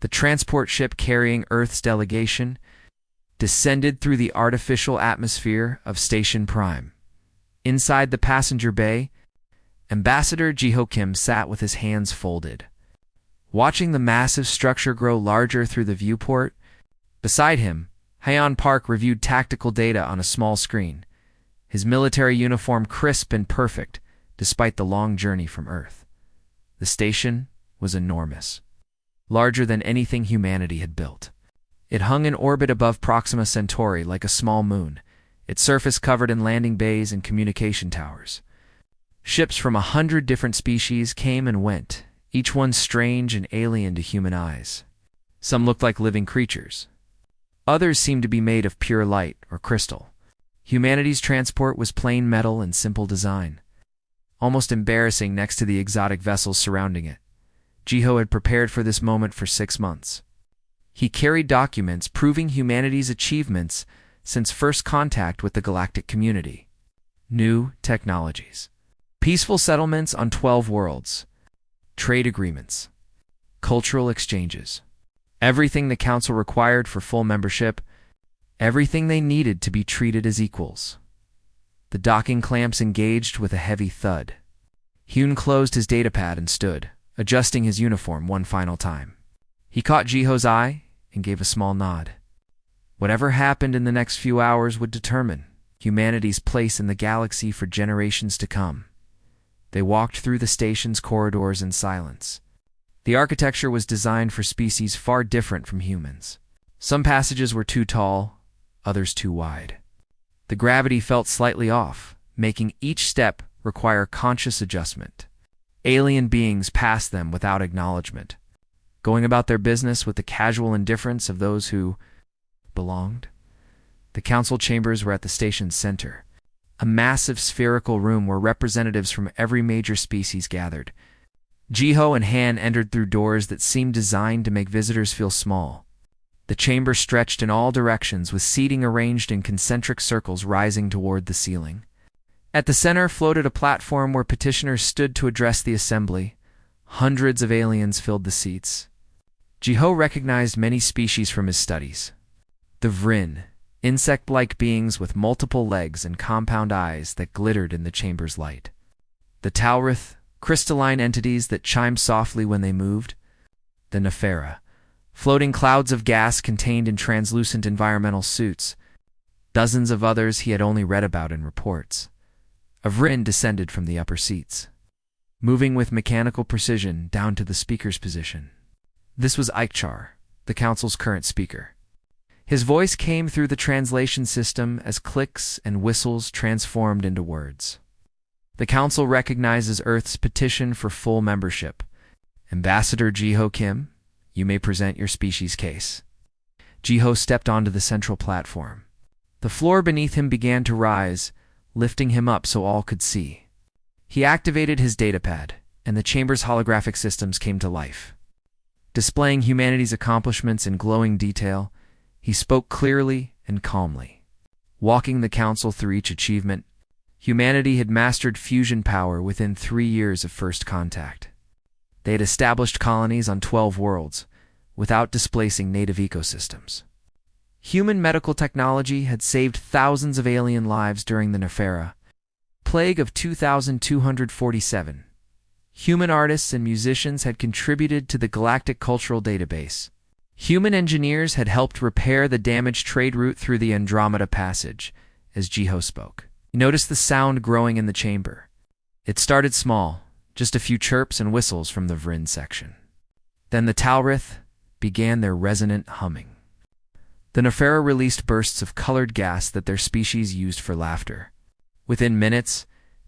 The transport ship carrying Earth's delegation descended through the artificial atmosphere of Station Prime. Inside the passenger bay, Ambassador Jiho Kim sat with his hands folded, watching the massive structure grow larger through the viewport. Beside him, Hyeon Park reviewed tactical data on a small screen, his military uniform crisp and perfect despite the long journey from Earth. The station was enormous, larger than anything humanity had built. It hung in orbit above Proxima Centauri like a small moon, its surface covered in landing bays and communication towers. Ships from 100 different species came and went, each one strange and alien to human eyes. Some looked like living creatures. Others seemed to be made of pure light or crystal. Humanity's transport was plain metal and simple design, almost embarrassing next to the exotic vessels surrounding it. Jiho had prepared for this moment for 6 months. He carried documents proving humanity's achievements since first contact with the galactic community. New technologies, peaceful settlements on 12 worlds, trade agreements, cultural exchanges, everything the Council required for full membership, everything they needed to be treated as equals. The docking clamps engaged with a heavy thud. Hyun closed his datapad and stood, adjusting his uniform one final time. He caught Jiho's eye and gave a small nod. Whatever happened in the next few hours would determine humanity's place in the galaxy for generations to come. They walked through the station's corridors in silence. The architecture was designed for species far different from humans. Some passages were too tall, others too wide. The gravity felt slightly off, making each step require conscious adjustment. Alien beings passed them without acknowledgement, going about their business with the casual indifference of those who belonged. The council chambers were at the station's center, a massive spherical room where representatives from every major species gathered. Jiho and Han entered through doors that seemed designed to make visitors feel small. The chamber stretched in all directions, with seating arranged in concentric circles rising toward the ceiling. At the center floated a platform where petitioners stood to address the assembly. Hundreds of aliens filled the seats. Jiho recognized many species from his studies. The Vrin, insect-like beings with multiple legs and compound eyes that glittered in the chamber's light. The Talrith, crystalline entities that chimed softly when they moved. The Nefera, floating clouds of gas contained in translucent environmental suits. Dozens of others he had only read about in reports. A Vrin descended from the upper seats, moving with mechanical precision down to the speaker's position. This was Aikchar, the council's current speaker. His voice came through the translation system as clicks and whistles transformed into words. The council recognizes Earth's petition for full membership. Ambassador Jiho Kim, you may present your species case. Jiho stepped onto the central platform. The floor beneath him began to rise, lifting him up so all could see. He activated his datapad, and the chamber's holographic systems came to life. Displaying humanity's accomplishments in glowing detail, he spoke clearly and calmly. Walking the council through each achievement, humanity had mastered fusion power within 3 years of first contact. They had established colonies on 12 worlds, without displacing native ecosystems. Human medical technology had saved thousands of alien lives during the Nefera plague of 2247. Human artists and musicians had contributed to the galactic cultural database. Human engineers had helped repair the damaged trade route through the Andromeda Passage, as Jiho spoke. He noticed the sound growing in the chamber. It started small, just a few chirps and whistles from the Vrin section. Then the Talrith began their resonant humming. The Nefera released bursts of colored gas that their species used for laughter. Within minutes,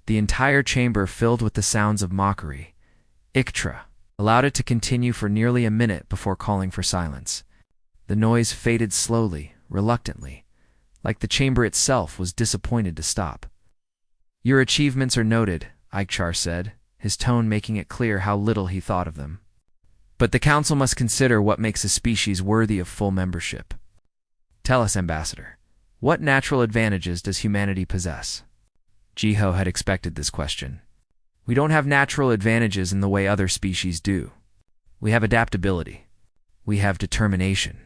the entire chamber filled with the sounds of mockery. Iktra allowed it to continue for nearly a minute before calling for silence. The noise faded slowly, reluctantly, like the chamber itself was disappointed to stop. Your achievements are noted, Aikchar said, his tone making it clear how little he thought of them. But the council must consider what makes a species worthy of full membership. Tell us, Ambassador, what natural advantages does humanity possess? Jiho had expected this question. We don't have natural advantages in the way other species do. We have adaptability. We have determination.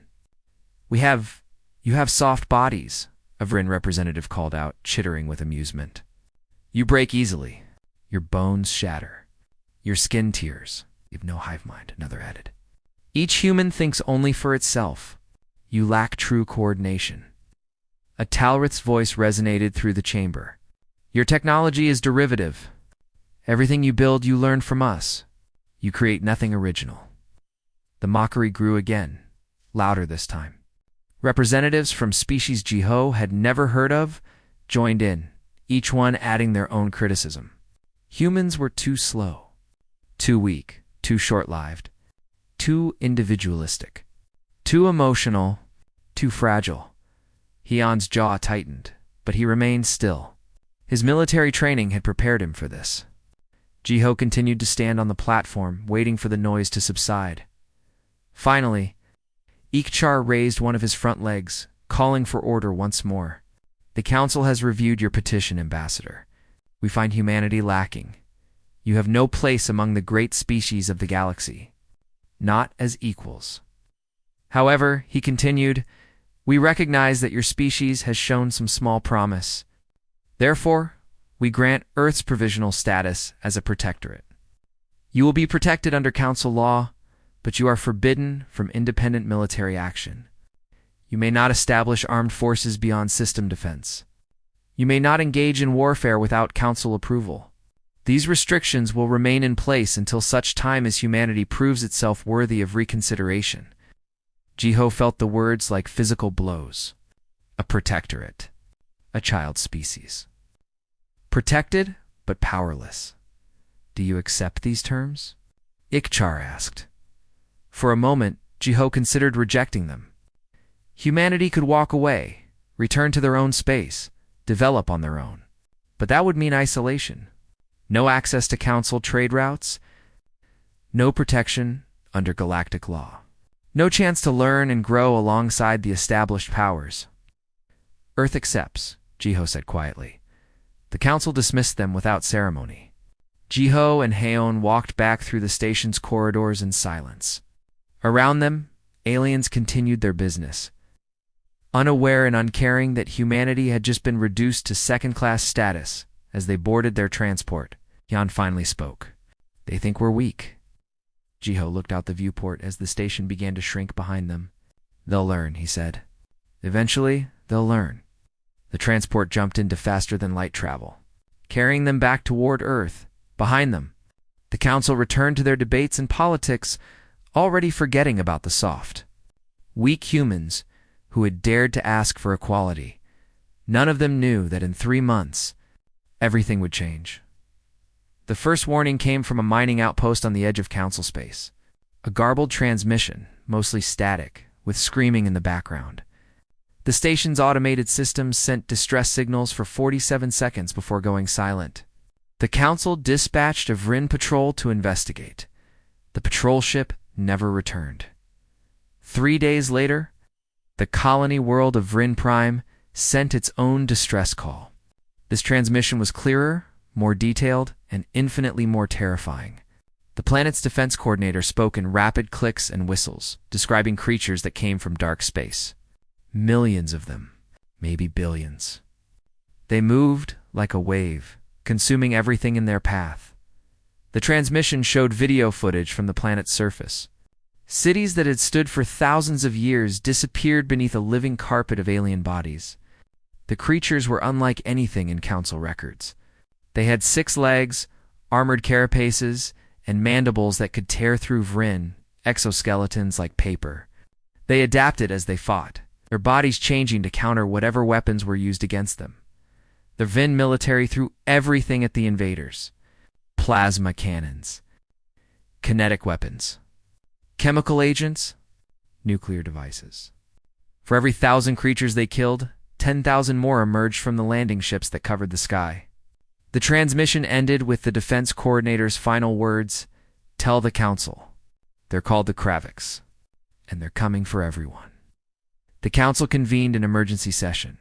You have soft bodies, a Vryn representative called out, chittering with amusement. You break easily. Your bones shatter. Your skin tears. You have no hive mind, another added. Each human thinks only for itself. You lack true coordination. A Talrith's voice resonated through the chamber. Your technology is derivative. Everything you build, you learn from us. You create nothing original. The mockery grew again, louder this time. Representatives from species Jiho had never heard of joined in, each one adding their own criticism. Humans were too slow, too weak, too short-lived, too individualistic, too emotional, too fragile. Hion's jaw tightened, but he remained still. His military training had prepared him for this. Jiho continued to stand on the platform, waiting for the noise to subside. Finally, Ikchar raised one of his front legs, calling for order once more. The Council has reviewed your petition, Ambassador. We find humanity lacking. You have no place among the great species of the galaxy, not as equals. However, he continued, we recognize that your species has shown some small promise. Therefore, we grant Earth's provisional status as a protectorate. You will be protected under Council law, but you are forbidden from independent military action. You may not establish armed forces beyond system defense. You may not engage in warfare without Council approval. These restrictions will remain in place until such time as humanity proves itself worthy of reconsideration. Jiho felt the words like physical blows. A protectorate. A child species. Protected, but powerless. Do you accept these terms? Ikchar asked. For a moment, Jiho considered rejecting them. Humanity could walk away, return to their own space, develop on their own. But that would mean isolation. No access to Council trade routes. No protection under galactic law. No chance to learn and grow alongside the established powers. Earth accepts, Jiho said quietly. The Council dismissed them without ceremony. Jiho and Haon walked back through the station's corridors in silence. Around them, aliens continued their business. Unaware and uncaring that humanity had just been reduced to second-class status as they boarded their transport, Jan finally spoke. They think we're weak. Jiho looked out the viewport as the station began to shrink behind them. They'll learn, he said. Eventually, they'll learn. The transport jumped into faster-than-light travel, carrying them back toward Earth. Behind them, the Council returned to their debates and politics, already forgetting about the soft, weak humans who had dared to ask for equality. None of them knew that in 3 months, everything would change. The first warning came from a mining outpost on the edge of Council space. A garbled transmission, mostly static, with screaming in the background. The station's automated systems sent distress signals for 47 seconds before going silent. The Council dispatched a Vryn patrol to investigate. The patrol ship never returned. 3 days later, the colony world of Vryn Prime sent its own distress call. This transmission was clearer, more detailed, and infinitely more terrifying. The planet's defense coordinator spoke in rapid clicks and whistles, describing creatures that came from dark space. Millions of them, maybe billions. They moved like a wave, consuming everything in their path. The transmission showed video footage from the planet's surface. Cities that had stood for thousands of years disappeared beneath a living carpet of alien bodies. The creatures were unlike anything in Council records. They had 6 legs, armored carapaces, and mandibles that could tear through Vryn, exoskeletons like paper. They adapted as they fought, their bodies changing to counter whatever weapons were used against them. The Vryn military threw everything at the invaders. Plasma cannons, kinetic weapons, chemical agents, nuclear devices. For every 1,000 creatures they killed, 10,000 more emerged from the landing ships that covered the sky. The transmission ended with the defense coordinator's final words, "Tell the Council. They're called the Kraviks, and they're coming for everyone." The Council convened an emergency session.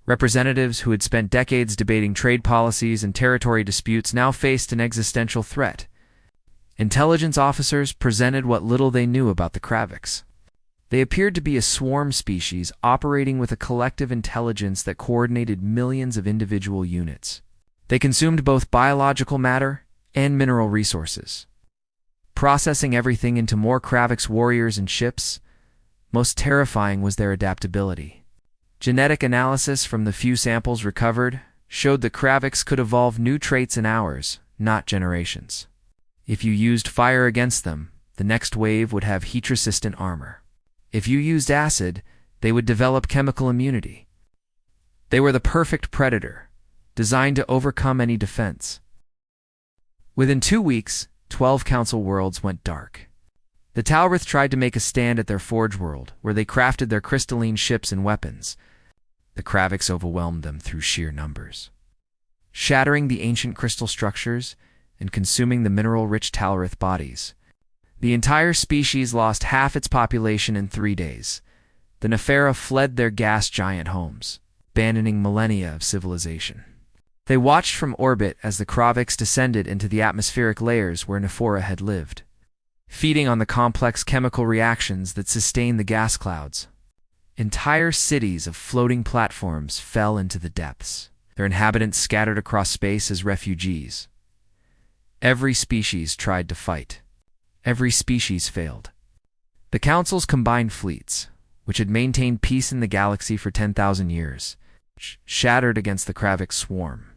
Representatives who had spent decades debating trade policies and territory disputes now faced an existential threat. Intelligence officers presented what little they knew about the Kraviks. They appeared to be a swarm species operating with a collective intelligence that coordinated millions of individual units. They consumed both biological matter and mineral resources, processing everything into more Kravix warriors and ships. Most terrifying was their adaptability. Genetic analysis from the few samples recovered showed that Kravix could evolve new traits in hours, not generations. If you used fire against them, the next wave would have heat-resistant armor. If you used acid, they would develop chemical immunity. They were the perfect predator, designed to overcome any defense. Within 2 weeks, 12 Council worlds went dark. The Talrith tried to make a stand at their Forge world, where they crafted their crystalline ships and weapons. The Kravix overwhelmed them through sheer numbers, shattering the ancient crystal structures and consuming the mineral-rich Talrith bodies. The entire species lost half its population in 3 days. The Nefera fled their gas giant homes, abandoning millennia of civilization. They watched from orbit as the Kravix descended into the atmospheric layers where Nefera had lived, feeding on the complex chemical reactions that sustain the gas clouds. Entire cities of floating platforms fell into the depths, their inhabitants scattered across space as refugees. Every species tried to fight. Every species failed. The Council's combined fleets, which had maintained peace in the galaxy for 10,000 years, shattered against the Kravix swarm.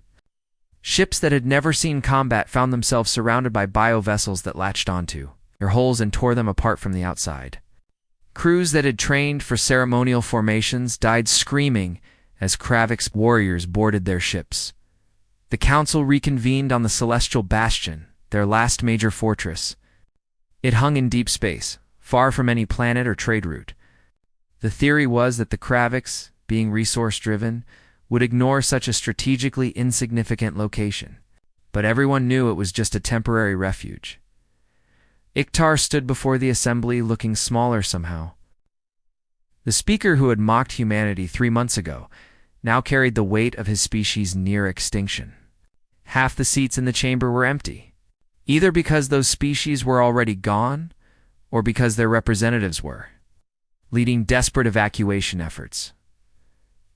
Ships that had never seen combat found themselves surrounded by bio-vessels that latched onto their hulls and tore them apart from the outside. Crews that had trained for ceremonial formations died screaming as Kravix warriors boarded their ships. The Council reconvened on the Celestial Bastion, their last major fortress. It hung in deep space, far from any planet or trade route. The theory was that the Kravix, being resource-driven, would ignore such a strategically insignificant location, but everyone knew it was just a temporary refuge. Iktar stood before the assembly looking smaller somehow. The speaker who had mocked humanity 3 months ago now carried the weight of his species' near extinction. Half the seats in the chamber were empty, either because those species were already gone or because their representatives were, leading desperate evacuation efforts.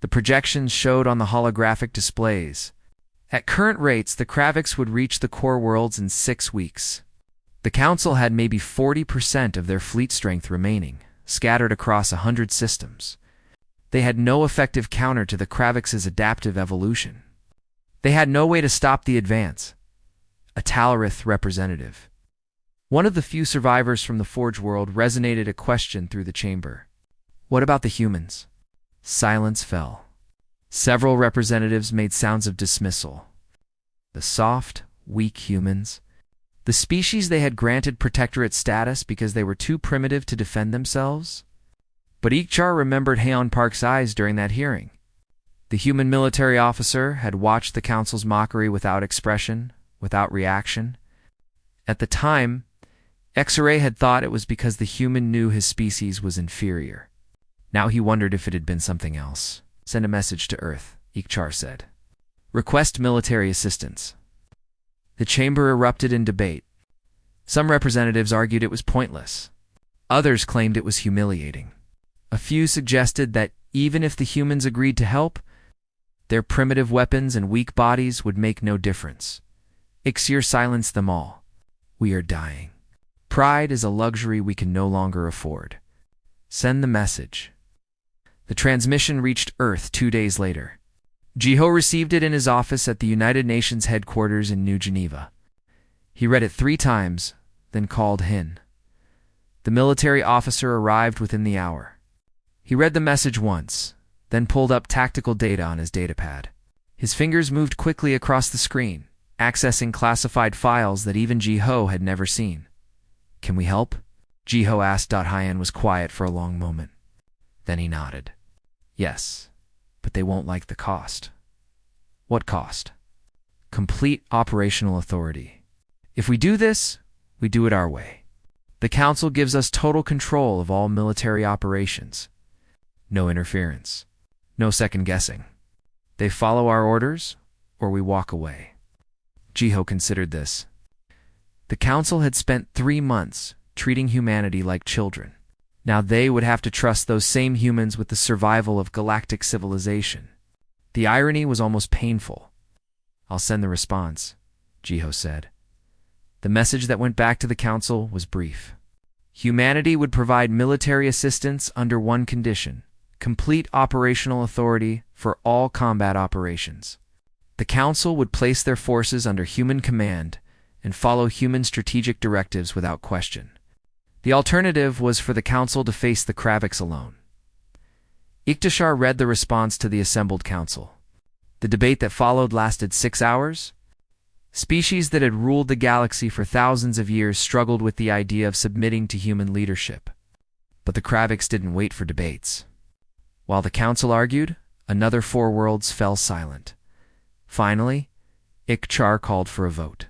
The projections showed on the holographic displays. At current rates, the Kravix would reach the core worlds in 6 weeks. The Council had maybe 40% of their fleet strength remaining, scattered across 100 systems. They had no effective counter to the Kravix's adaptive evolution. They had no way to stop the advance. A Talrith representative, one of the few survivors from the Forge world, resonated a question through the chamber. What about the humans? Silence fell. Several representatives made sounds of dismissal. The soft, weak humans, the species they had granted protectorate status because they were too primitive to defend themselves? But Iktar remembered Haon Park's eyes during that hearing. The human military officer had watched the Council's mockery without expression, without reaction. At the time, X-Ray had thought it was because the human knew his species was inferior. Now he wondered if it had been something else. Send a message to Earth, Iktar said. Request military assistance. The chamber erupted in debate. Some representatives argued it was pointless. Others claimed it was humiliating. A few suggested that even if the humans agreed to help, their primitive weapons and weak bodies would make no difference. Ixir silenced them all. We are dying. Pride is a luxury we can no longer afford. Send the message. The transmission reached Earth 2 days later. Jiho received it in his office at the United Nations headquarters in New Geneva. He read it 3 times, then called Hin. The military officer arrived within the hour. He read the message once, then pulled up tactical data on his datapad. His fingers moved quickly across the screen, accessing classified files that even Jiho had never seen. Can we help? Jiho asked. Hyen was quiet for a long moment. Then he nodded. Yes, but they won't like the cost. What cost? Complete operational authority. If we do this, we do it our way. The Council gives us total control of all military operations. No interference. No second guessing. They follow our orders, or we walk away. Jiho considered this. The Council had spent 3 months treating humanity like children. Now they would have to trust those same humans with the survival of galactic civilization. The irony was almost painful. "I'll send the response," Jiho said. The message that went back to the council was brief. Humanity would provide military assistance under one condition: complete operational authority for all combat operations. The council would place their forces under human command and follow human strategic directives without question. The alternative was for the council to face the Kravix alone. Iktishar read the response to the assembled council. The debate that followed lasted 6 hours. Species that had ruled the galaxy for thousands of years struggled with the idea of submitting to human leadership. But the Kravix didn't wait for debates. While the council argued, another 4 worlds fell silent. Finally, Iktishar called for a vote.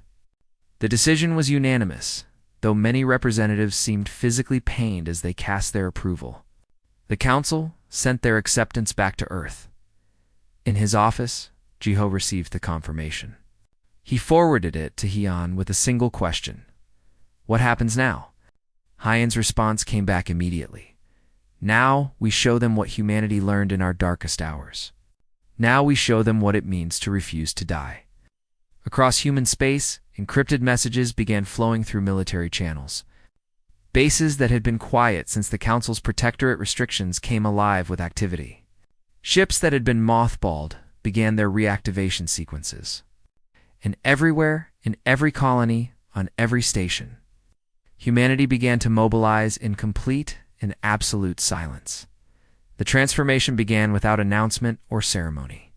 The decision was unanimous, though many representatives seemed physically pained as they cast their approval. The council sent their acceptance back to Earth. In his office, Jiho received the confirmation. He forwarded it to Hyun with a single question: "What happens now?" Hyun's response came back immediately. "Now we show them what humanity learned in our darkest hours. Now we show them what it means to refuse to die." Across human space, encrypted messages began flowing through military channels. Bases that had been quiet since the Council's protectorate restrictions came alive with activity. Ships that had been mothballed began their reactivation sequences. And everywhere, in every colony, on every station, humanity began to mobilize in complete and absolute silence. The transformation began without announcement or ceremony.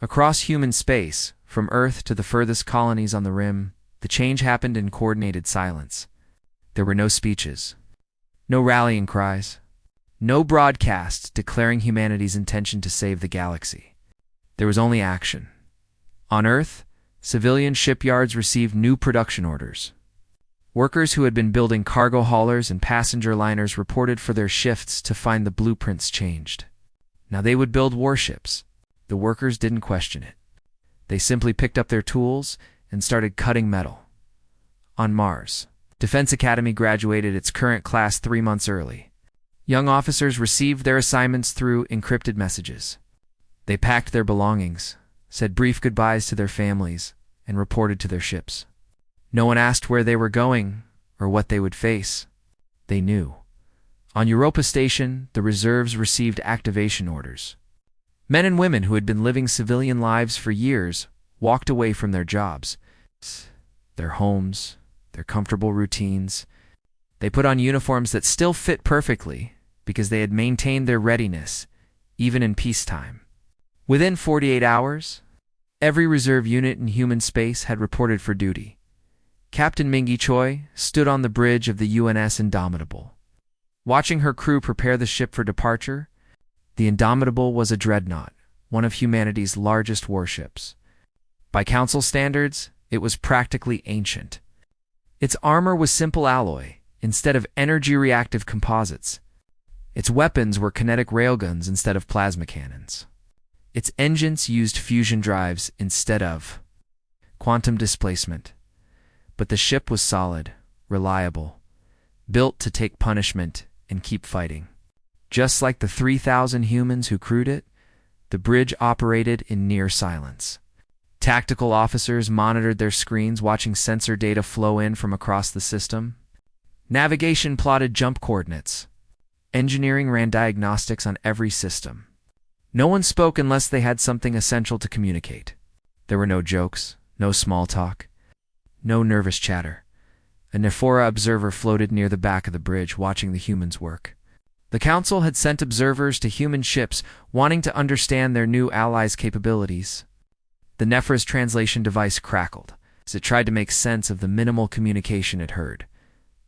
Across human space, from Earth to the furthest colonies on the rim, the change happened in coordinated silence. There were no speeches, no rallying cries, no broadcasts declaring humanity's intention to save the galaxy. There was only action. On Earth, civilian shipyards received new production orders. Workers who had been building cargo haulers and passenger liners reported for their shifts to find the blueprints changed. Now they would build warships. The workers didn't question it. They simply picked up their tools and started cutting metal. On Mars, Defense Academy graduated its current class 3 months early. Young officers received their assignments through encrypted messages. They packed their belongings, said brief goodbyes to their families, and reported to their ships. No one asked where they were going or what they would face. They knew. On Europa Station, the reserves received activation orders. Men and women who had been living civilian lives for years walked away from their jobs, their homes, their comfortable routines. They put on uniforms that still fit perfectly because they had maintained their readiness, even in peacetime. Within 48 hours, every reserve unit in human space had reported for duty. Captain Mingi Choi stood on the bridge of the UNS Indomitable. Watching her crew prepare the ship for departure, the Indomitable was a dreadnought, one of humanity's largest warships. By Council standards, it was practically ancient. Its armor was simple alloy, instead of energy-reactive composites. Its weapons were kinetic railguns instead of plasma cannons. Its engines used fusion drives instead of quantum displacement. But the ship was solid, reliable, built to take punishment and keep fighting. Just like the 3,000 humans who crewed it, the bridge operated in near silence. Tactical officers monitored their screens, watching sensor data flow in from across the system. Navigation plotted jump coordinates. Engineering ran diagnostics on every system. No one spoke unless they had something essential to communicate. There were no jokes, no small talk, no nervous chatter. A Nephora observer floated near the back of the bridge, watching the humans work. The Council had sent observers to human ships, wanting to understand their new allies' capabilities. The Nephora's translation device crackled as it tried to make sense of the minimal communication it heard.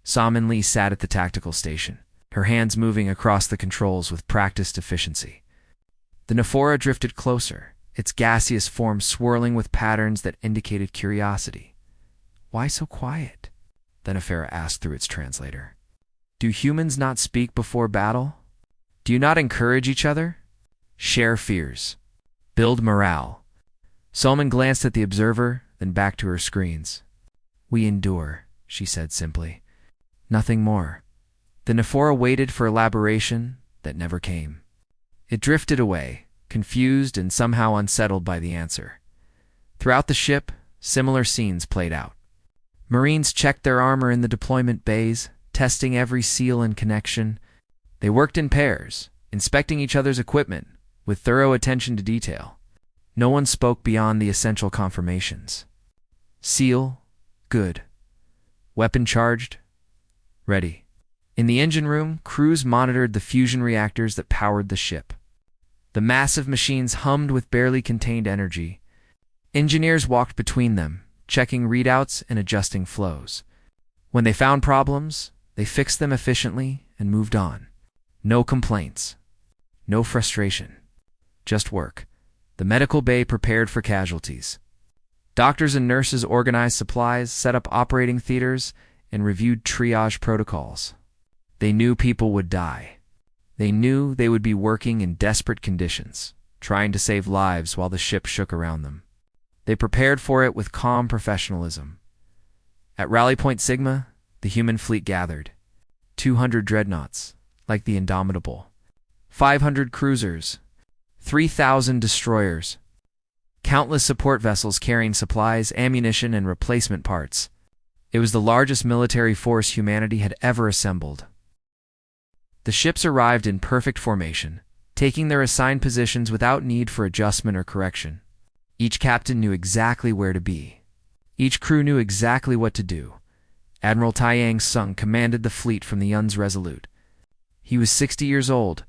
Salman Lee sat at the tactical station, her hands moving across the controls with practiced efficiency. The Nephora drifted closer, its gaseous form swirling with patterns that indicated curiosity. "Why so quiet?" the Nephora asked through its translator. "Do humans not speak before battle? Do you not encourage each other? Share fears. Build morale." Salman glanced at the observer, then back to her screens. "We endure," she said simply. "Nothing more." The Nephora waited for elaboration that never came. It drifted away, confused and somehow unsettled by the answer. Throughout the ship, similar scenes played out. Marines checked their armor in the deployment bays, testing every seal and connection. They worked in pairs, inspecting each other's equipment with thorough attention to detail. No one spoke beyond the essential confirmations. Seal, good. Weapon charged, ready. In the engine room, crews monitored the fusion reactors that powered the ship. The massive machines hummed with barely contained energy. Engineers walked between them, checking readouts and adjusting flows. When they found problems, they fixed them efficiently and moved on. No complaints. No frustration. Just work. The medical bay prepared for casualties. Doctors and nurses organized supplies, set up operating theaters, and reviewed triage protocols. They knew people would die. They knew they would be working in desperate conditions, trying to save lives while the ship shook around them. They prepared for it with calm professionalism. At Rally Point Sigma, the human fleet gathered. 200 dreadnoughts, like the Indomitable. 500 cruisers. 3,000 destroyers. Countless support vessels carrying supplies, ammunition, and replacement parts. It was the largest military force humanity had ever assembled. The ships arrived in perfect formation, taking their assigned positions without need for adjustment or correction. Each captain knew exactly where to be. Each crew knew exactly what to do. Admiral Taiyang Sung commanded the fleet from the Yuns Resolute. He was 60 years old,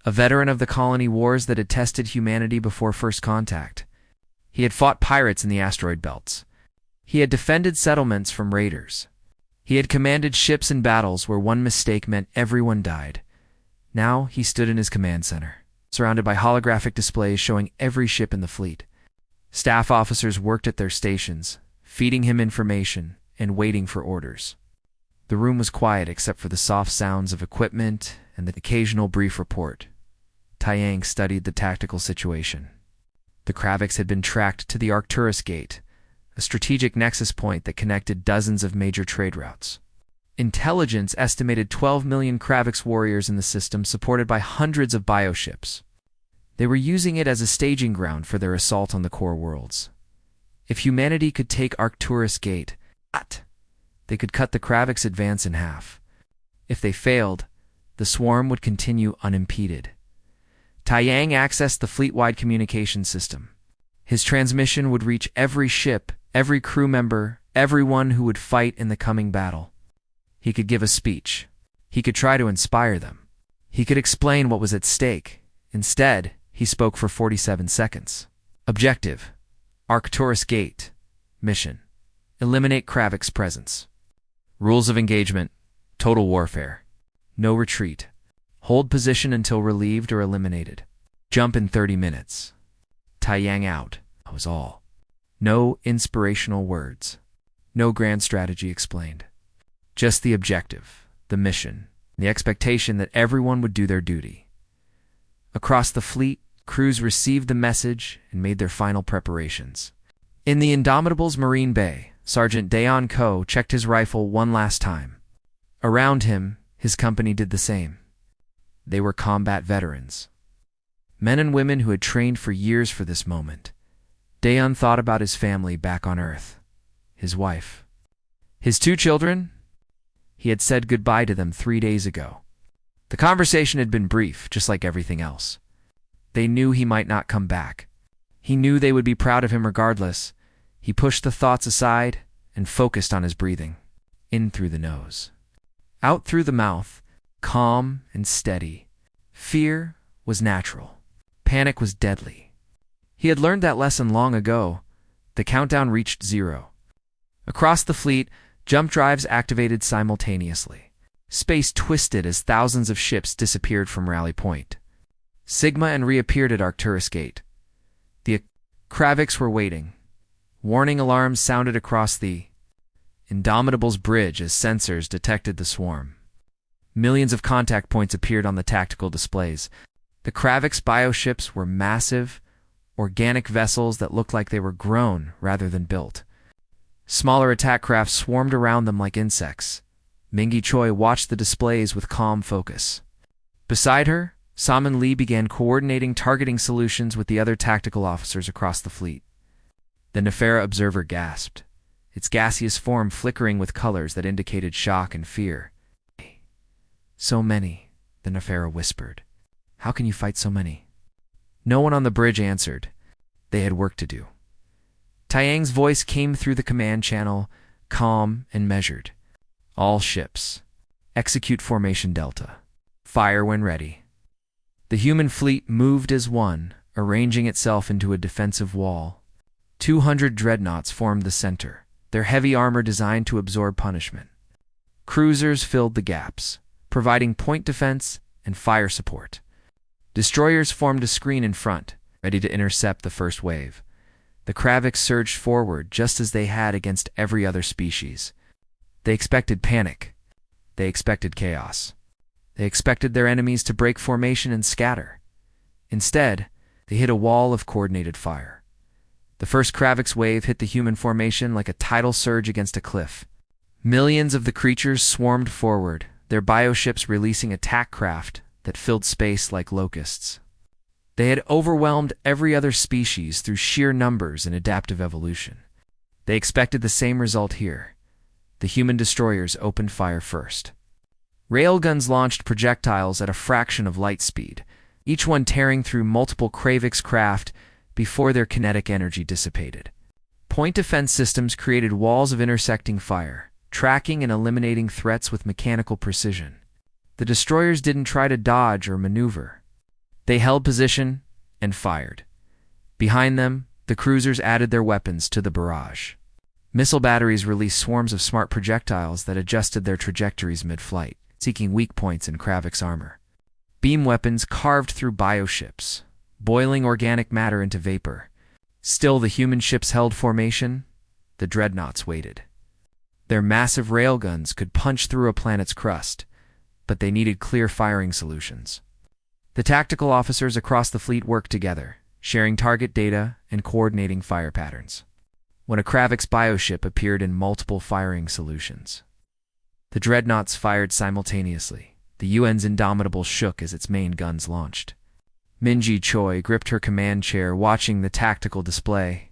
a veteran of the colony wars that had tested humanity before first contact. He had fought pirates in the asteroid belts. He had defended settlements from raiders. He had commanded ships in battles where one mistake meant everyone died. Now he stood in his command center, surrounded by holographic displays showing every ship in the fleet. Staff officers worked at their stations, feeding him information and waiting for orders. The room was quiet except for the soft sounds of equipment and the occasional brief report. Taiyang studied the tactical situation. The Kravix had been tracked to the Arcturus Gate, a strategic nexus point that connected dozens of major trade routes. Intelligence estimated 12 million Kravix warriors in the system, supported by hundreds of bioships. They were using it as a staging ground for their assault on the core worlds. If humanity could take Arcturus Gate, they could cut the Kravix advance in half. If they failed, the swarm would continue unimpeded. Taiyang accessed the fleet-wide communication system. His transmission would reach every ship, every crew member, everyone who would fight in the coming battle. He could give a speech. He could try to inspire them. He could explain what was at stake. Instead, he spoke for 47 seconds. Objective: Arcturus Gate. Mission: eliminate Kravix presence. Rules of engagement: total warfare. No retreat. Hold position until relieved or eliminated. Jump in 30 minutes. Taiyang out. That was all. No inspirational words. No grand strategy explained. Just the objective, the mission, the expectation that everyone would do their duty. Across the fleet, crews received the message and made their final preparations. In the Indomitable's Marine Bay, Sergeant Dayon Ko checked his rifle one last time. Around him, his company did the same. They were combat veterans. Men and women who had trained for years for this moment. Dayon thought about his family back on Earth. His wife. His 2 children? He had said goodbye to them 3 days ago. The conversation had been brief, just like everything else. They knew he might not come back. He knew they would be proud of him regardless. He pushed the thoughts aside and focused on his breathing. In through the nose. Out through the mouth, calm and steady. Fear was natural. Panic was deadly. He had learned that lesson long ago. The countdown reached 0. Across the fleet, jump drives activated simultaneously. Space twisted as thousands of ships disappeared from Rally Point. Sigma and reappeared at Arcturus Gate. The Kravix were waiting. Warning alarms sounded across the Indomitable's bridge as sensors detected the swarm. Millions of contact points appeared on the tactical displays. The Kravix bioships were massive, organic vessels that looked like they were grown rather than built. Smaller attack craft swarmed around them like insects. Mingi Choi watched the displays with calm focus. Beside her, Salmon Lee began coordinating targeting solutions with the other tactical officers across the fleet. The Nefera observer gasped, its gaseous form flickering with colors that indicated shock and fear. "So many," the Nefera whispered. "How can you fight so many?" No one on the bridge answered. They had work to do. Taiyang's voice came through the command channel, calm and measured. "All ships. Execute Formation Delta. Fire when ready." The human fleet moved as one, arranging itself into a defensive wall. 200 dreadnoughts formed the center, their heavy armor designed to absorb punishment. Cruisers filled the gaps, providing point defense and fire support. Destroyers formed a screen in front, ready to intercept the first wave. The Kraviks surged forward just as they had against every other species. They expected panic. They expected chaos. They expected their enemies to break formation and scatter. Instead, they hit a wall of coordinated fire. The first Kraviks wave hit the human formation like a tidal surge against a cliff. Millions of the creatures swarmed forward, their bioships releasing attack craft that filled space like locusts. They had overwhelmed every other species through sheer numbers and adaptive evolution. They expected the same result here. The human destroyers opened fire first. Railguns launched projectiles at a fraction of light speed, each one tearing through multiple Kraviks craft before their kinetic energy dissipated. Point defense systems created walls of intersecting fire, tracking and eliminating threats with mechanical precision. The destroyers didn't try to dodge or maneuver. They held position and fired. Behind them, the cruisers added their weapons to the barrage. Missile batteries released swarms of smart projectiles that adjusted their trajectories mid-flight, seeking weak points in Kravik's armor. Beam weapons carved through bioships, boiling organic matter into vapor. Still the human ships held formation. The dreadnoughts waited. Their massive railguns could punch through a planet's crust, but they needed clear firing solutions. The tactical officers across the fleet worked together, sharing target data and coordinating fire patterns. When a Kravik's bioship appeared in multiple firing solutions, the dreadnoughts fired simultaneously. The UN's Indomitable shook as its main guns launched. Minji Choi gripped her command chair, watching the tactical display.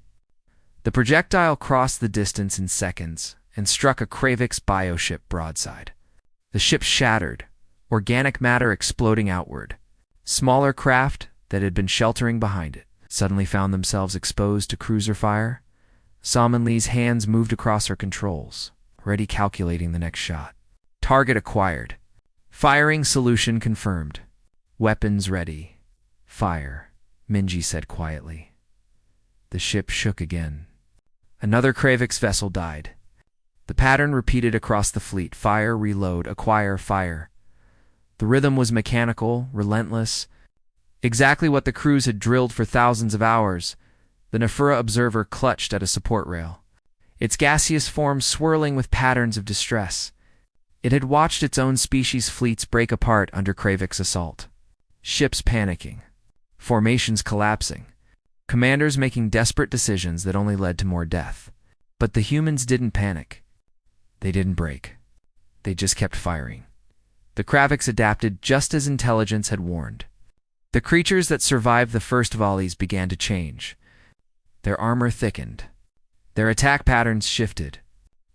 The projectile crossed the distance in seconds and struck a Kravik's bioship broadside. The ship shattered, organic matter exploding outward. Smaller craft that had been sheltering behind it suddenly found themselves exposed to cruiser fire. Salmon Lee's hands moved across her controls, ready calculating the next shot. Target acquired. Firing solution confirmed. Weapons ready. Fire, Minji said quietly. The ship shook again. Another Kravik's vessel died. The pattern repeated across the fleet. Fire, reload, acquire, fire. The rhythm was mechanical, relentless. Exactly what the crews had drilled for thousands of hours. The Nefera observer clutched at a support rail, its gaseous form swirling with patterns of distress. It had watched its own species' fleets break apart under Kravik's assault. Ships panicking. Formations collapsing. Commanders making desperate decisions that only led to more death. But the humans didn't panic. They didn't break. They just kept firing. The Kraviks adapted just as intelligence had warned. The creatures that survived the first volleys began to change. Their armor thickened. Their attack patterns shifted.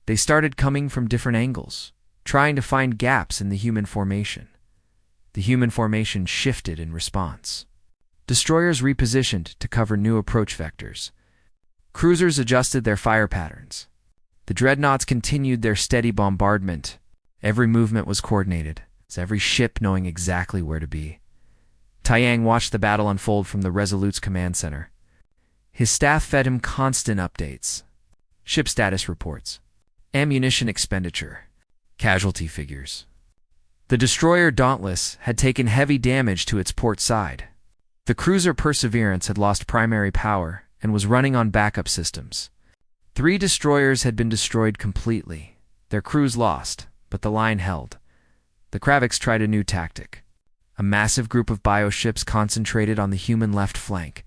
They started coming from different angles, trying to find gaps in the human formation. The human formation shifted in response. Destroyers repositioned to cover new approach vectors. Cruisers adjusted their fire patterns. The dreadnoughts continued their steady bombardment. Every movement was coordinated, every ship knowing exactly where to be. Taiyang watched the battle unfold from the Resolute's command center. His staff fed him constant updates. Ship status reports. Ammunition expenditure. Casualty figures. The destroyer Dauntless had taken heavy damage to its port side. The cruiser Perseverance had lost primary power and was running on backup systems. 3 destroyers had been destroyed completely. Their crews lost, but the line held. The Kraviks tried a new tactic. A massive group of bioships concentrated on the human left flank,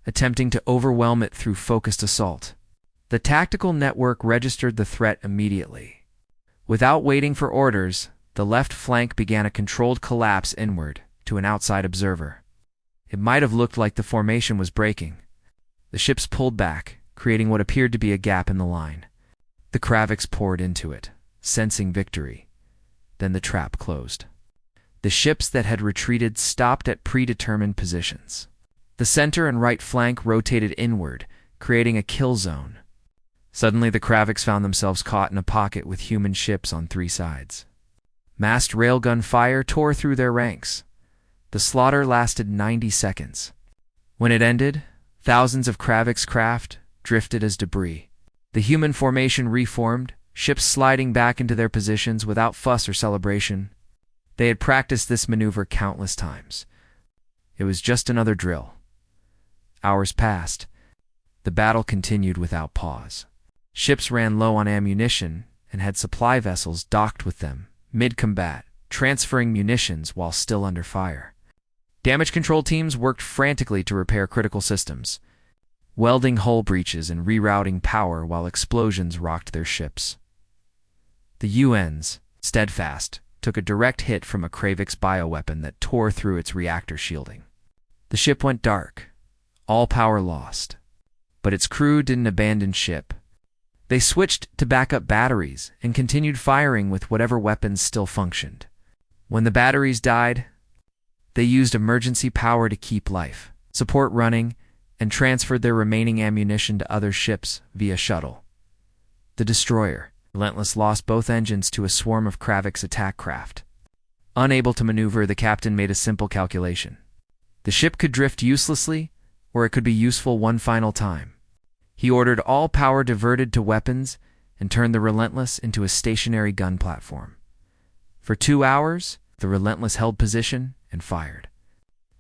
attempting to overwhelm it through focused assault. The tactical network registered the threat immediately. Without waiting for orders, the left flank began a controlled collapse inward to an outside observer. It might have looked like the formation was breaking. The ships pulled back, creating what appeared to be a gap in the line. The Kravix poured into it, sensing victory. Then the trap closed. The ships that had retreated stopped at predetermined positions. The center and right flank rotated inward, creating a kill zone. Suddenly, the Kravix found themselves caught in a pocket with human ships on three sides. Massed railgun fire tore through their ranks. The slaughter lasted 90 seconds. When it ended, thousands of Kravix craft drifted as debris. The human formation reformed, ships sliding back into their positions without fuss or celebration. They had practiced this maneuver countless times. It was just another drill. Hours passed. The battle continued without pause. Ships ran low on ammunition and had supply vessels docked with them, mid-combat, transferring munitions while still under fire. Damage control teams worked frantically to repair critical systems, welding hull breaches and rerouting power while explosions rocked their ships. The UN's, steadfast, took a direct hit from a Kravix bioweapon that tore through its reactor shielding. The ship went dark, all power lost. But its crew didn't abandon ship. They switched to backup batteries and continued firing with whatever weapons still functioned. When the batteries died, they used emergency power to keep life, support running, and transferred their remaining ammunition to other ships via shuttle. The destroyer, Relentless, lost both engines to a swarm of Kravix attack craft. Unable to maneuver, the captain made a simple calculation. The ship could drift uselessly, or it could be useful one final time. He ordered all power diverted to weapons and turned the Relentless into a stationary gun platform. For 2 hours, the Relentless held position and fired.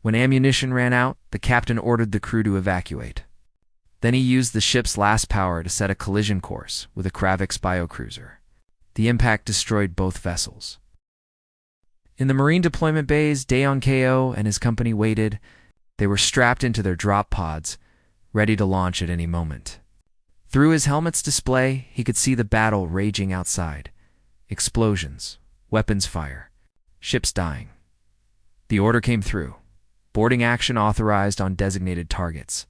When ammunition ran out, the captain ordered the crew to evacuate. Then he used the ship's last power to set a collision course with a Kravix biocruiser. The impact destroyed both vessels. In the Marine deployment bays, Dayon KO and his company waited. They were strapped into their drop pods, ready to launch at any moment. Through his helmet's display, he could see the battle raging outside. Explosions, weapons fire, ships dying. The order came through. Boarding action authorized on designated targets.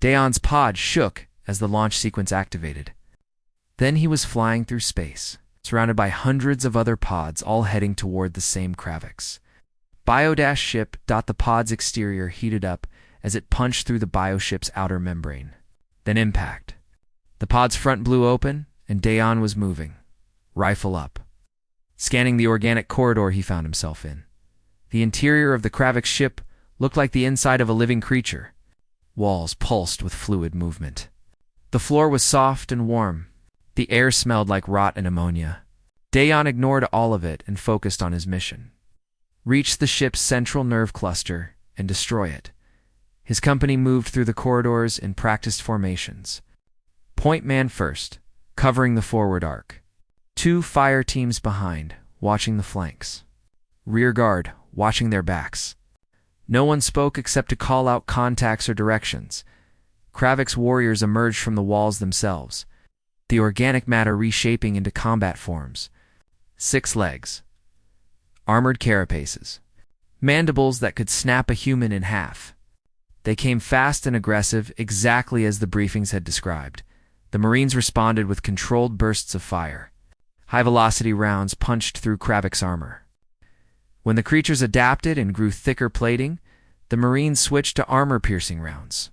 Dayon's pod shook as the launch sequence activated. Then he was flying through space, surrounded by hundreds of other pods all heading toward the same Kravix. Biodash ship. The pod's exterior heated up as it punched through the bioship's outer membrane. Then impact. The pod's front blew open, and Dayon was moving, rifle up, scanning the organic corridor he found himself in. The interior of the Kravix ship looked like the inside of a living creature. Walls pulsed with fluid movement. The floor was soft and warm. The air smelled like rot and ammonia. Dayon ignored all of it and focused on his mission. Reach the ship's central nerve cluster and destroy it. His company moved through the corridors in practiced formations. Point man first, covering the forward arc. 2 fire teams behind, watching the flanks. Rear guard, watching their backs. No one spoke except to call out contacts or directions. Kravix warriors emerged from the walls themselves, the organic matter reshaping into combat forms. 6 legs. Armored carapaces. Mandibles that could snap a human in half. They came fast and aggressive, exactly as the briefings had described. The Marines responded with controlled bursts of fire. High-velocity rounds punched through Kravix armor. When the creatures adapted and grew thicker plating, the Marines switched to armor-piercing rounds.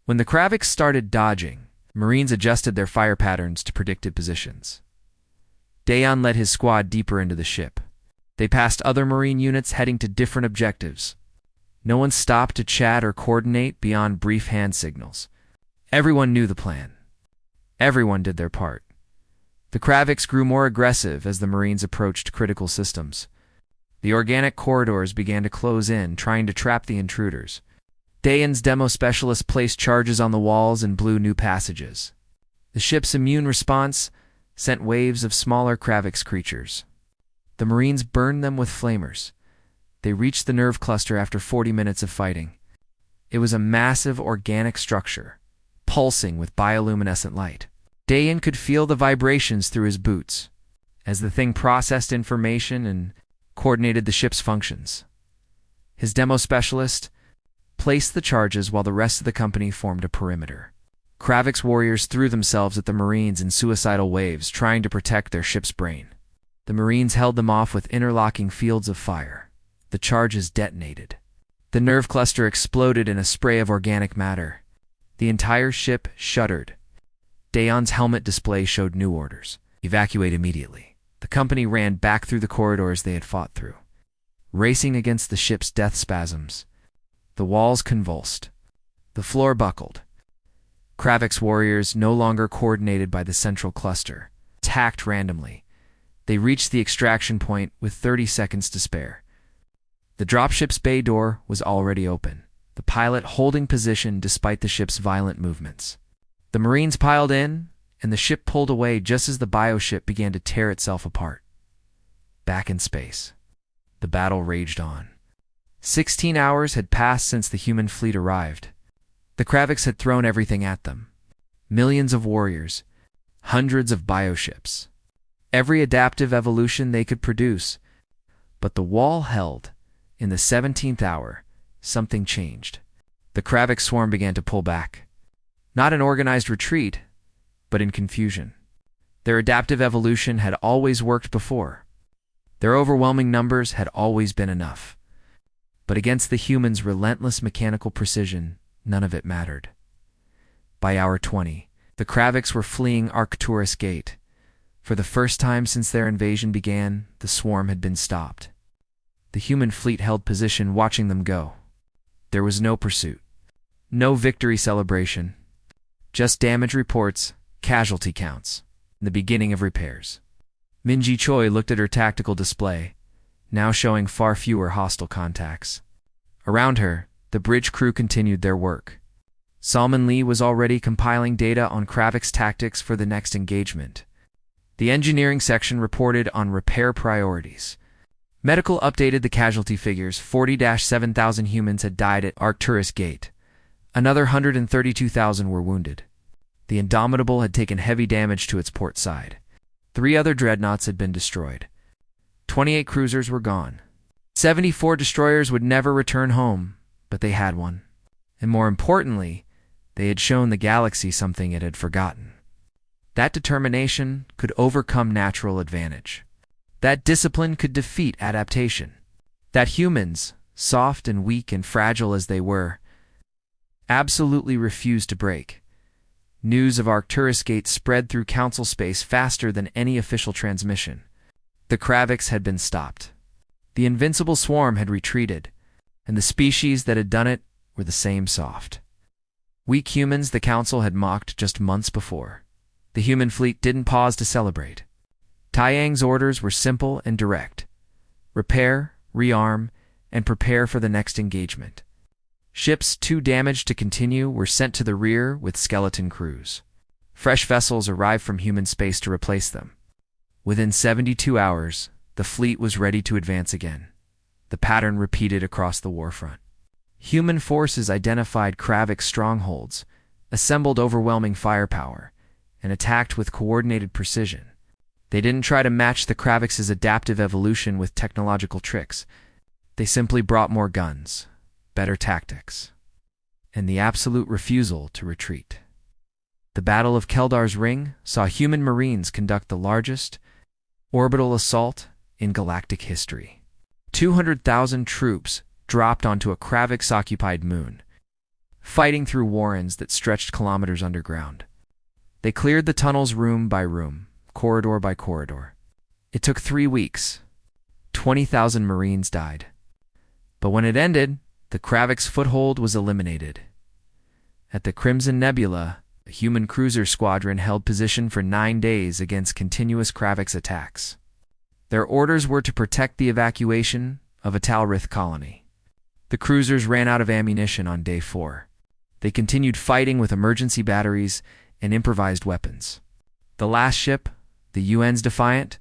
When the Kravix started dodging, Marines adjusted their fire patterns to predicted positions. Dayon led his squad deeper into the ship. They passed other Marine units heading to different objectives. No one stopped to chat or coordinate beyond brief hand signals. Everyone knew the plan. Everyone did their part. The Kravix grew more aggressive as the Marines approached critical systems. The organic corridors began to close in, trying to trap the intruders. Dayon's demo specialists placed charges on the walls and blew new passages. The ship's immune response sent waves of smaller Kravix creatures. The Marines burned them with flamers. They reached the nerve cluster after 40 minutes of fighting. It was a massive organic structure, pulsing with bioluminescent light. Dayon could feel the vibrations through his boots. as the thing processed information and coordinated the ship's functions. His demo specialist placed the charges while the rest of the company formed a perimeter. Kravik's warriors threw themselves at the Marines in suicidal waves, trying to protect their ship's brain. The Marines held them off with interlocking fields of fire. The charges detonated. The nerve cluster exploded in a spray of organic matter. The entire ship shuddered. Daeon's helmet display showed new orders. Evacuate immediately. The company ran back through the corridors they had fought through. Racing against the ship's death spasms, the walls convulsed. The floor buckled. Kravik's warriors, no longer coordinated by the central cluster, attacked randomly. They reached the extraction point with 30 seconds to spare. The dropship's bay door was already open, the pilot holding position despite the ship's violent movements. The Marines piled in, and the ship pulled away just as the bioship began to tear itself apart. Back in space, the battle raged on. 16 hours had passed since the human fleet arrived. The Kraviks had thrown everything at them. Millions of warriors, hundreds of bioships, every adaptive evolution they could produce. But the wall held. In the 17th hour, something changed. The Kravik swarm began to pull back. Not in organized retreat, but in confusion. Their adaptive evolution had always worked before. Their overwhelming numbers had always been enough. But against the humans' relentless mechanical precision, none of it mattered. By hour 20, the Kraviks were fleeing Arcturus Gate. For the first time since their invasion began, the swarm had been stopped. The human fleet held position, watching them go. There was no pursuit, no victory celebration, just damage reports, casualty counts, and the beginning of repairs. Minji Choi looked at her tactical display, now showing far fewer hostile contacts. Around her, the bridge crew continued their work. Salman Lee was already compiling data on Kravik's tactics for the next engagement. The engineering section reported on repair priorities. Medical updated the casualty figures. 40,000–7,000 humans had died at Arcturus Gate. Another 132,000 were wounded. The Indomitable had taken heavy damage to its port side. 3 other dreadnoughts had been destroyed. 28 cruisers were gone. 74 destroyers would never return home, but they had one. And more importantly, they had shown the galaxy something it had forgotten. That determination could overcome natural advantage. That discipline could defeat adaptation. That humans, soft and weak and fragile as they were, absolutely refused to break. News of Arcturus Gate spread through council space faster than any official transmission. The Kraviks had been stopped. The invincible swarm had retreated, and the species that had done it were the same soft. Weak humans the council had mocked just months before. The human fleet didn't pause to celebrate. Taiyang's orders were simple and direct. Repair, rearm, and prepare for the next engagement. Ships too damaged to continue were sent to the rear with skeleton crews. Fresh vessels arrived from human space to replace them. Within 72 hours, the fleet was ready to advance again. The pattern repeated across the warfront. Human forces identified Kravik strongholds, assembled overwhelming firepower, and attacked with coordinated precision. They didn't try to match the Kraviks' adaptive evolution with technological tricks. They simply brought more guns, better tactics, and the absolute refusal to retreat. The Battle of Keldar's Ring saw human Marines conduct the largest orbital assault in galactic history. 200,000 troops dropped onto a Kraviks-occupied moon, fighting through warrens that stretched kilometers underground. They cleared the tunnels room by room, corridor by corridor. It took 3 weeks. 20,000 Marines died. But when it ended, the Kraviks' foothold was eliminated. At the Crimson Nebula, a human cruiser squadron held position for 9 days against continuous Kraviks attacks. Their orders were to protect the evacuation of a Talrith colony. The cruisers ran out of ammunition on day 4. They continued fighting with emergency batteries and improvised weapons. The last ship, the UN's Defiant,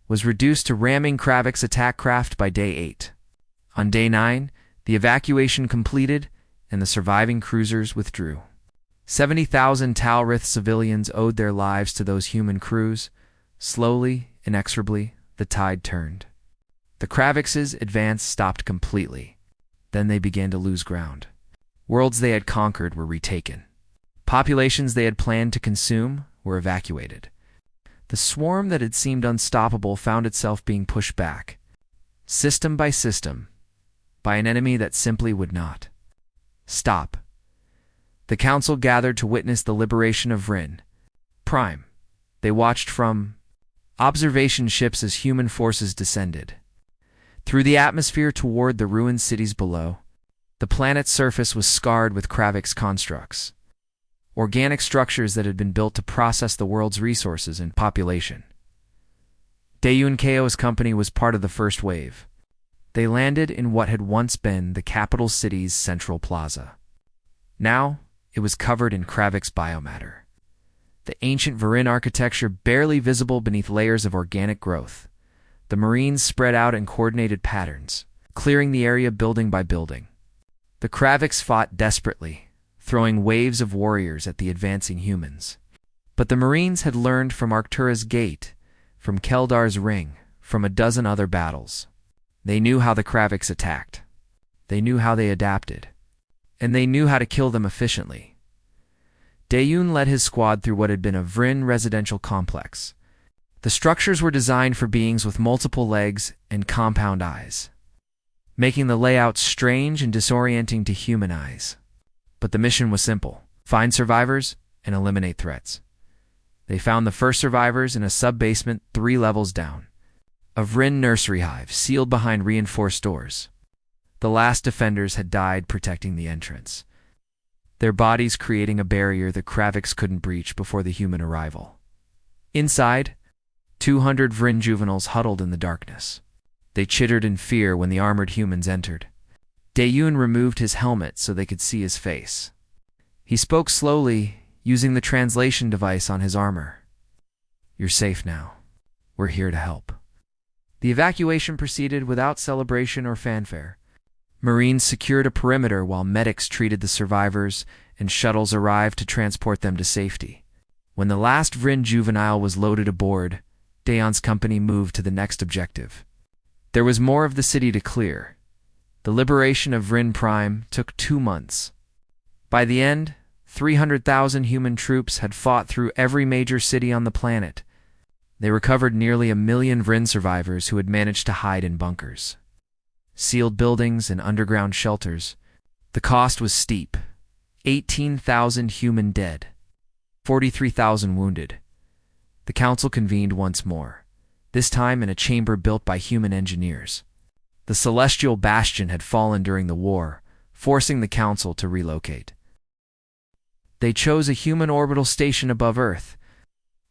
was reduced to ramming Kravik's attack craft by day 8. On day 9, the evacuation completed and the surviving cruisers withdrew. 70,000 Talrith civilians owed their lives to those human crews. Slowly inexorably, the tide turned. The Kravix's advance stopped completely. Then they began to lose ground. Worlds they had conquered were retaken. Populations they had planned to consume were evacuated. The swarm that had seemed unstoppable found itself being pushed back, system by system, by an enemy that simply would not stop. The council gathered to witness the liberation of Rin Prime. They watched from observation ships as human forces descended through the atmosphere toward the ruined cities below. The planet's surface was scarred with Kravix constructs, organic structures that had been built to process the world's resources and population. Daeyun Ko's company was part of the first wave. They landed in what had once been the capital city's central plaza. Now, it was covered in Kravix biomatter, the ancient Varin architecture barely visible beneath layers of organic growth. The Marines spread out in coordinated patterns, clearing the area building by building. The Kravix fought desperately, throwing waves of warriors at the advancing humans. But the Marines had learned from Arctura's Gate, from Keldar's Ring, from a dozen other battles. They knew how the Kravix attacked. They knew how they adapted. And they knew how to kill them efficiently. Daeyun led his squad through what had been a Vrin residential complex. The structures were designed for beings with multiple legs and compound eyes, making the layout strange and disorienting to human eyes. But the mission was simple: find survivors and eliminate threats. They found the first survivors in a sub-basement 3 levels down, a Vrin nursery hive sealed behind reinforced doors. The last defenders had died protecting the entrance, their bodies creating a barrier the Kravix couldn't breach before the human arrival. Inside, 200 Vrin juveniles huddled in the darkness. They chittered in fear when the armored humans entered. Daeyun removed his helmet so they could see his face. He spoke slowly, using the translation device on his armor. "You're safe now. We're here to help." The evacuation proceeded without celebration or fanfare. Marines secured a perimeter while medics treated the survivors, and shuttles arrived to transport them to safety. When the last Vrin juvenile was loaded aboard, Daeyun's company moved to the next objective. There was more of the city to clear. The liberation of Vrin Prime took 2 months. By the end, 300,000 human troops had fought through every major city on the planet. They recovered nearly 1 million Vrin survivors who had managed to hide in bunkers, sealed buildings, and underground shelters. The cost was steep: 18,000 human dead, 43,000 wounded. The council convened once more, this time in a chamber built by human engineers. The celestial bastion had fallen during the war, forcing the council to relocate. They chose a human orbital station above Earth,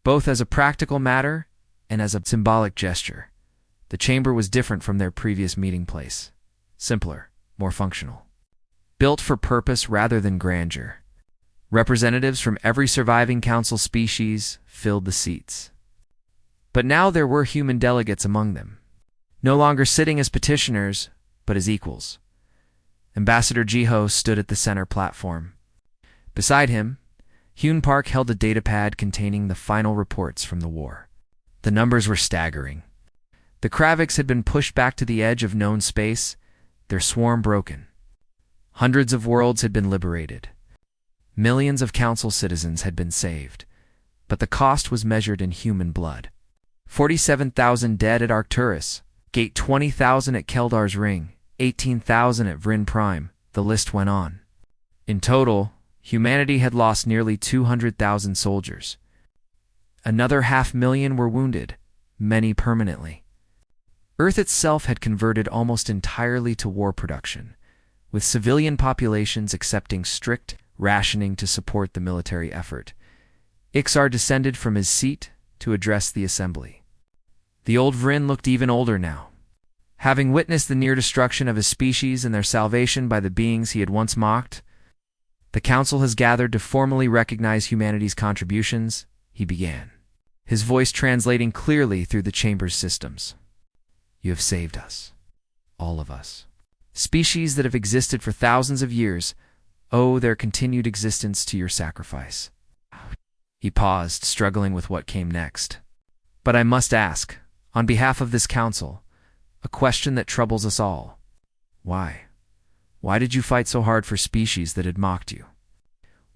both as a practical matter and as a symbolic gesture. The chamber was different from their previous meeting place: simpler, more functional. Built for purpose rather than grandeur. Representatives from every surviving council species filled the seats. But now there were human delegates among them, no longer sitting as petitioners, but as equals. Ambassador Jiho stood at the center platform. Beside him, Hyun Park held a datapad containing the final reports from the war. The numbers were staggering. The Kravix had been pushed back to the edge of known space, their swarm broken. Hundreds of worlds had been liberated. Millions of council citizens had been saved, but the cost was measured in human blood. 47,000 dead at Arcturus, Gate 20,000 at Keldar's Ring, 18,000 at Vrin Prime. The list went on. In total, humanity had lost nearly 200,000 soldiers. Another 500,000 were wounded, many permanently. Earth itself had converted almost entirely to war production, with civilian populations accepting strict rationing to support the military effort. Ixar descended from his seat to address the assembly. The old Vrin looked even older now. Having witnessed the near destruction of his species and their salvation by the beings he had once mocked, the council has gathered to formally recognize humanity's contributions, he began, his voice translating clearly through the chamber's systems. You have saved us, all of us. Species that have existed for thousands of years owe their continued existence to your sacrifice. He paused, struggling with what came next. But I must ask, On behalf of this council, a question that troubles us all. Why? Why did you fight so hard for species that had mocked you?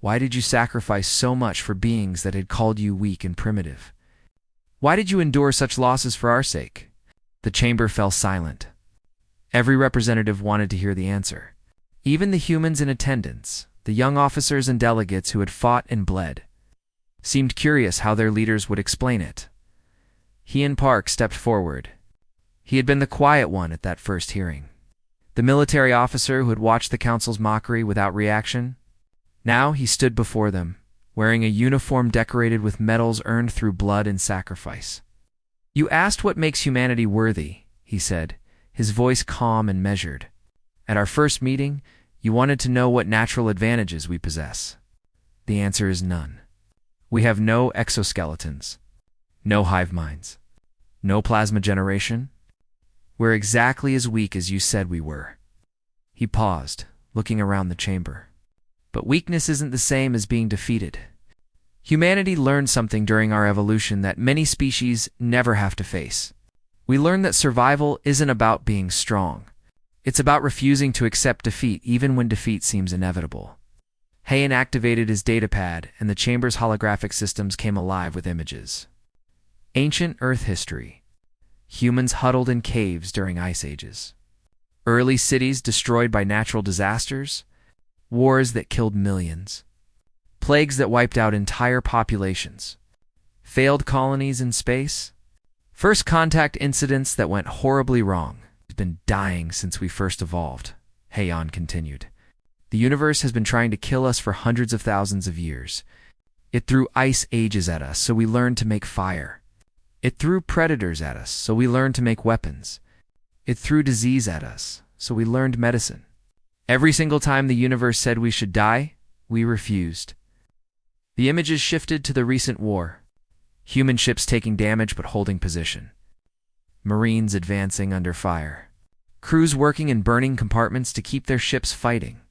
Why did you sacrifice so much for beings that had called you weak and primitive? Why did you endure such losses for our sake? The chamber fell silent. Every representative wanted to hear the answer. Even the humans in attendance, the young officers and delegates who had fought and bled, seemed curious how their leaders would explain it. Ian Park stepped forward. He had been the quiet one at that first hearing. The military officer who had watched the council's mockery without reaction. Now he stood before them, wearing a uniform decorated with medals earned through blood and sacrifice. "You asked what makes humanity worthy," he said, his voice calm and measured. "At our first meeting, you wanted to know what natural advantages we possess. The answer is none. We have no exoskeletons, no hive minds, no plasma generation. We're exactly as weak as you said we were." He paused, looking around the chamber. But weakness isn't the same as being defeated. Humanity learned something during our evolution that many species never have to face. We learned that survival isn't about being strong. It's about refusing to accept defeat even when defeat seems inevitable. Hayan activated his datapad, and the chamber's holographic systems came alive with images. Ancient Earth history. Humans huddled in caves during ice ages. Early cities destroyed by natural disasters. Wars that killed millions. Plagues that wiped out entire populations. Failed colonies in space. First contact incidents that went horribly wrong. It's been dying since we first evolved, Hayan continued. The universe has been trying to kill us for hundreds of thousands of years. It threw ice ages at us, so we learned to make fire. It threw predators at us, so we learned to make weapons. It threw disease at us, so we learned medicine. Every single time the universe said we should die, we refused. The images shifted to the recent war. Human ships taking damage but holding position. Marines advancing under fire. Crews working in burning compartments to keep their ships fighting.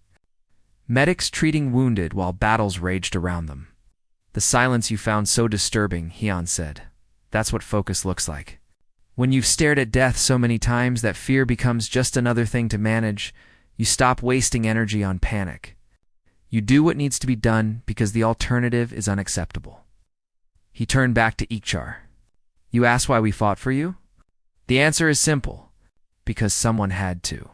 Medics treating wounded while battles raged around them. "The silence you found so disturbing," Hayan said. "That's what focus looks like. When you've stared at death so many times that fear becomes just another thing to manage, you stop wasting energy on panic. You do what needs to be done because the alternative is unacceptable." He turned back to Ikchar. "You asked why we fought for you? The answer is simple. Because someone had to.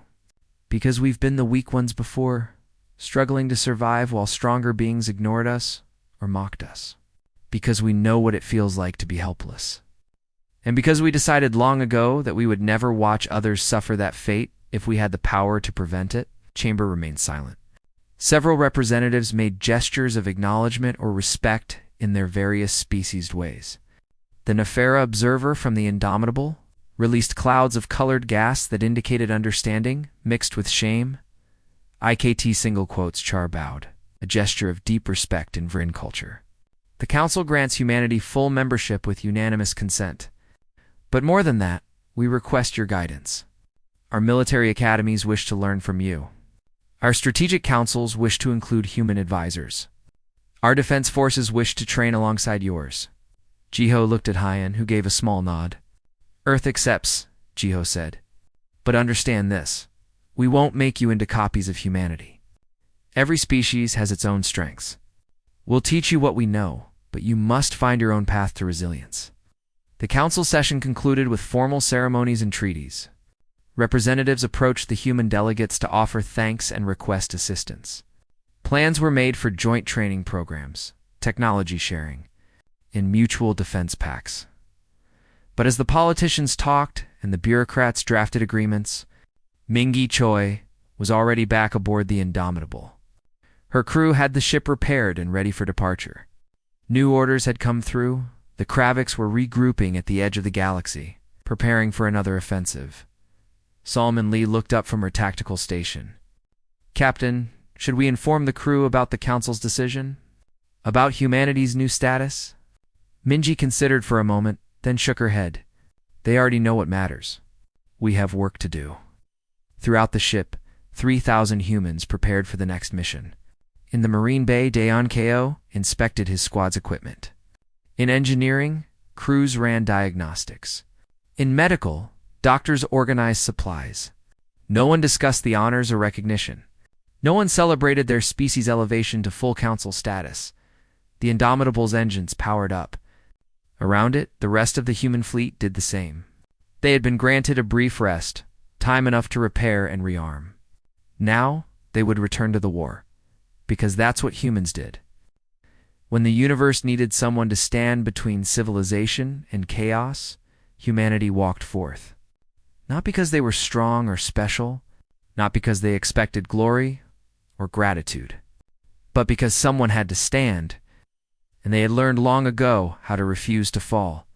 Because we've been the weak ones before, struggling to survive while stronger beings ignored us or mocked us. Because we know what it feels like to be helpless. And because we decided long ago that we would never watch others suffer that fate if we had the power to prevent it." Chamber remained silent. Several representatives made gestures of acknowledgement or respect in their various speciesed ways. The Nefera observer from the Indomitable released clouds of colored gas that indicated understanding, mixed with shame. IKT single quotes Char bowed, a gesture of deep respect in Vrin culture. The Council grants humanity full membership with unanimous consent. But more than that, we request your guidance. Our military academies wish to learn from you. Our strategic councils wish to include human advisors. Our defense forces wish to train alongside yours. Jiho looked at Hayan, who gave a small nod. "Earth accepts," Jiho said. "But understand this. We won't make you into copies of humanity. Every species has its own strengths. We'll teach you what we know, but you must find your own path to resilience." The council session concluded with formal ceremonies and treaties. Representatives approached the human delegates to offer thanks and request assistance. Plans were made for joint training programs, technology sharing, and mutual defense pacts. But as the politicians talked and the bureaucrats drafted agreements, Mingi Choi was already back aboard the Indomitable. Her crew had the ship repaired and ready for departure. New orders had come through. The Kravix were regrouping at the edge of the galaxy, preparing for another offensive. Salman Lee looked up from her tactical station. "Captain, should we inform the crew about the Council's decision? About humanity's new status?" Minji considered for a moment, then shook her head. "They already know what matters. We have work to do." Throughout the ship, 3,000 humans prepared for the next mission. In the Marine Bay, Dayon Ko inspected his squad's equipment. In engineering, crews ran diagnostics. In medical, doctors organized supplies. No one discussed the honors or recognition. No one celebrated their species' elevation to full council status. The Indomitable's engines powered up. Around it, the rest of the human fleet did the same. They had been granted a brief rest, time enough to repair and rearm. Now, they would return to the war, because that's what humans did. When the universe needed someone to stand between civilization and chaos, humanity walked forth. Not because they were strong or special, not because they expected glory or gratitude, but because someone had to stand, and they had learned long ago how to refuse to fall.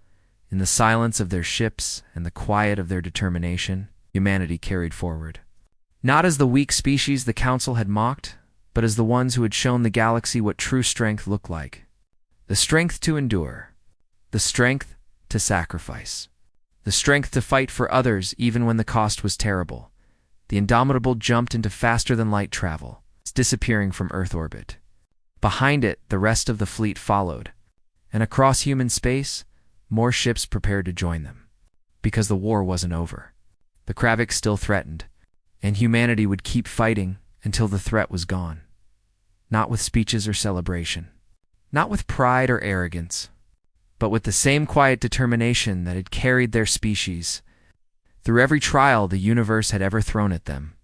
In the silence of their ships and the quiet of their determination, humanity carried forward. Not as the weak species the Council had mocked, but as the ones who had shown the galaxy what true strength looked like. The strength to endure. The strength to sacrifice. The strength to fight for others even when the cost was terrible. The Indomitable jumped into faster-than-light travel, disappearing from Earth orbit. Behind it, the rest of the fleet followed, and across human space, more ships prepared to join them. Because the war wasn't over. The Kravik still threatened, and humanity would keep fighting until the threat was gone. Not with speeches or celebration. Not with pride or arrogance, but with the same quiet determination that had carried their species through every trial the universe had ever thrown at them,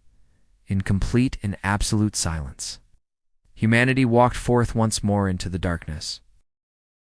in complete and absolute silence. Humanity walked forth once more into the darkness.